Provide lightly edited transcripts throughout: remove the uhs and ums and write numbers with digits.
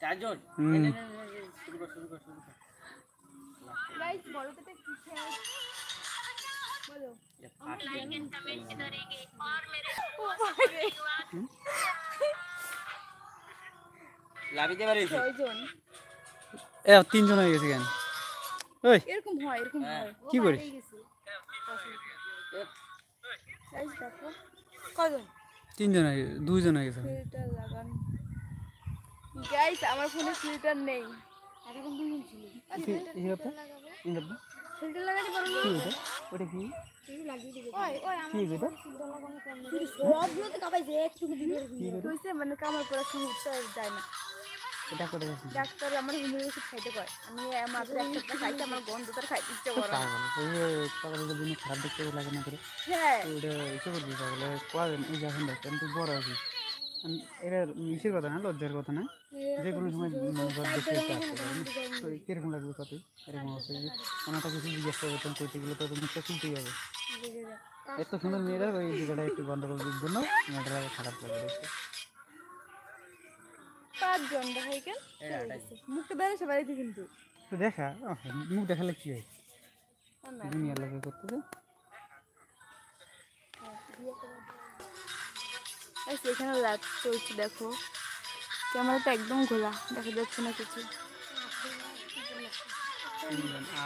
চারজন শুরু কর गाइस बोलो तो किसे बोलो লাভিতে পারি ছয়জন এ তিনজন হয়ে গেছে কেন ওই এরকম হয় কি করিস গাইস দেখো কজন তিনজন হয়ে গেছে দুইজন হয়ে গেছে ফিল্টার লাগান গাইস আমার ফোনে ফিল্টার নেই এখন দুজন ছিল ফিল্টার লাগাতে পারো না ওটা কি লাগিয়ে দিবে ওই আমার ফিল্টার লাগানো কেন সবগুলো তো কাবাইছে একটু দিবে কইছে মানে কামার পড়া শুরু যায় না এটা করে গেছে ডাক্তার আমার হোমিওপ্যাথি খাইতে কয় আমি মাত্র একটা খাইতে আমার গন্ধটার খাইতে ইচ্ছা করে না এই পাগলের দিন খারাপ দেখতে লাগে না করে হ্যাঁ ওটা ইচ্ছে করবি পাগলে কোয়ারেন এই যখন দেখতেন তুই বড় আছিস এটা মিশের কথা না লজ্জার কথা না যে কোনো সময় মনোভাব দেখতে আসতে পারে তো কিরকম লাগবে কত এরকম অবস্থা যে ওনাটা কিছু জিজ্ঞেস করতাম করতে গেলে তো মুখটা খুলতেই হবে এত সুন্দর মেয়েরা ওই জায়গাটা একটু গন্ডগোল দিক জন্য মেয়েটা খারাপ লাগে দেখতে 5 জন দেখাই কেন মুখটা বেড়েছে বাড়িতে কিন্তু তো দেখা মুখ দেখালে কি হয় দুনিয়ার লোকে করতে তো এখানে লাইট চলছে দেখো ক্যামেরাটা একদম খোলা দেখা যাচ্ছে না কিছু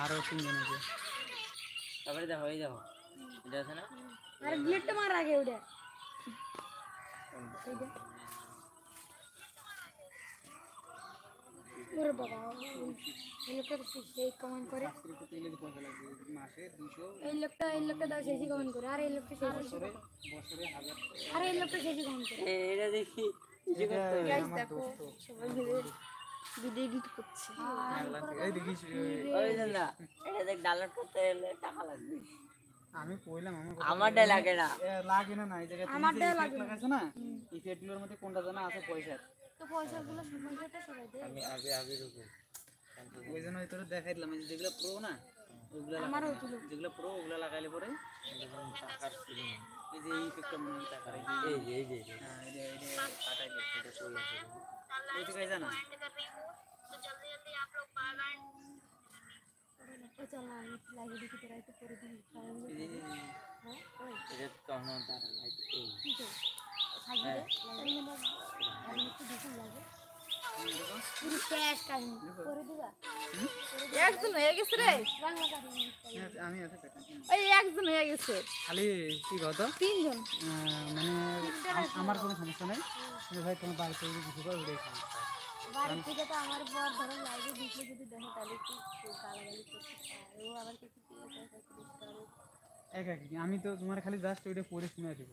আরো তিনজন আছে তারপরে দেখো এই দেখো এটা আছে না আরে গ্লিটটা মার আগে ওটা ওরে বাবা এই লোকটা সেই কমেন্ট করে এই লোকটা দাও সেই কমেন্ট করে আর এই লোকটা সেই আরে এই লোকটা সেই কমেন্ট করে এটা দেখি গাইস দেখো সবাই মিলে ভিডিও এডিট করছে এই দেখিস ওই না এটা দেখ ডাউনলোড করতে হলে টাকা লাগবে আমি কইলাম আমারটা লাগে না লাগে না এই জায়গায় আমারটা লাগে লাগাছে না এই সেটগুলোর মধ্যে কোনটা জানা আছে পয়সা তো পয়সাগুলো সমানটা সবাই দেয় আমি আগে রুকো ওই জন্য তোর দেখাই দিলাম এই যেগুলো প্রো না ওগুলা আমারও ছিল যেগুলো প্রো ওগুলা লাগাইলে পরে টাকার ছিল এই যে এই একটা মনে টাকা এই যে হ্যাঁ এই কাটাই দে এটা কই আছে এই তো জানা চল আমি লাগিয়ে দিতে তোরা একটু করে দিই এটা কখনো তার এই ঠিক আছে লাগিয়ে দে লাগিয়ে দাও আমি একটু দেখুন লাগে পুরো ক্যাশ কাহিনী করে দিবা একজন হয়ে গেছে রে বাংলা কাহিনী আমি আছে টাকা এই একজন হয়ে গেছে খালি কি কত তিনজন মানে আমার কোনো সমস্যা নাই কিন্তু ভাই তোমার বাড়িতে কিছু করে ওটাই বাড়ি থেকে তো আমার বর ধরো লাইভে দিতে যদি দেখে তাহলে একটু গালাগালি করতে পারে ও আবার কিছু আমি তো তোমার খালি জাস্ট ওইটা পড়ে শুনে দেব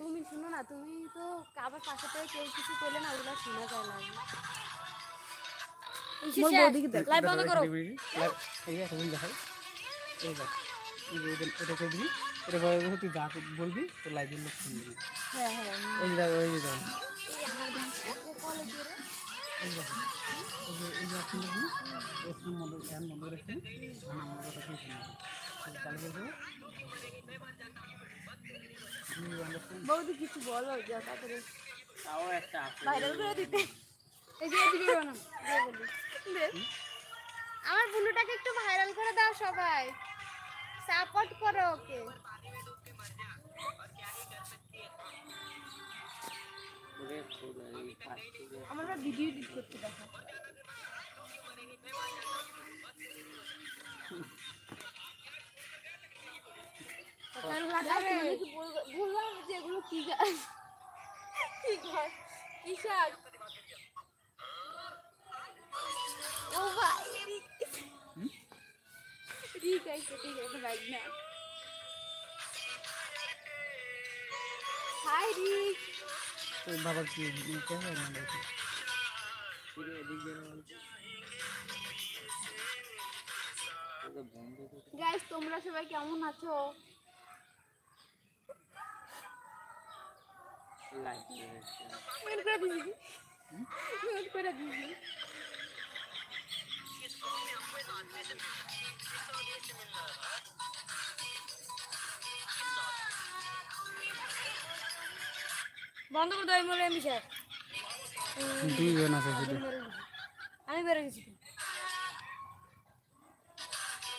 তুমি শুনো না তুমি তো আবার পাশে থেকে কেউ কিছু করলে না ওগুলা শোনা যায় না লাইভ বন্ধ করো এই একটা বল দেখাই এই দেখ এটা করে দিবি এটা বলে তুই যা বলবি তো লাইভের লোক শুনবি হ্যাঁ এই দেখ ওই দেখ বৌদি কিছু বলো তাড়াতাড়ি তাও একটা আছে ভাইরাল করে দিতে এই যে ভিডিও বানাও আমার বুলুটাকে একটু ভাইরাল করে দাও সবাই সাপোর্ট করো ওকে আমার ভিডিও এডিট করতে দেখো বললাম যে এগুলো কি গাছ কি শাক ও ভাই ঠিক আছে ভাই না হাই রিক বাবা কি কেমন লাগে গাইস তোমরা সবাই কেমন আছো লাইক মেন করে দিবি মেন করে দিবি বন্ধ করে দাও মোরে মিশা দুইজন আছে শুধু। আমি বেরো গেছি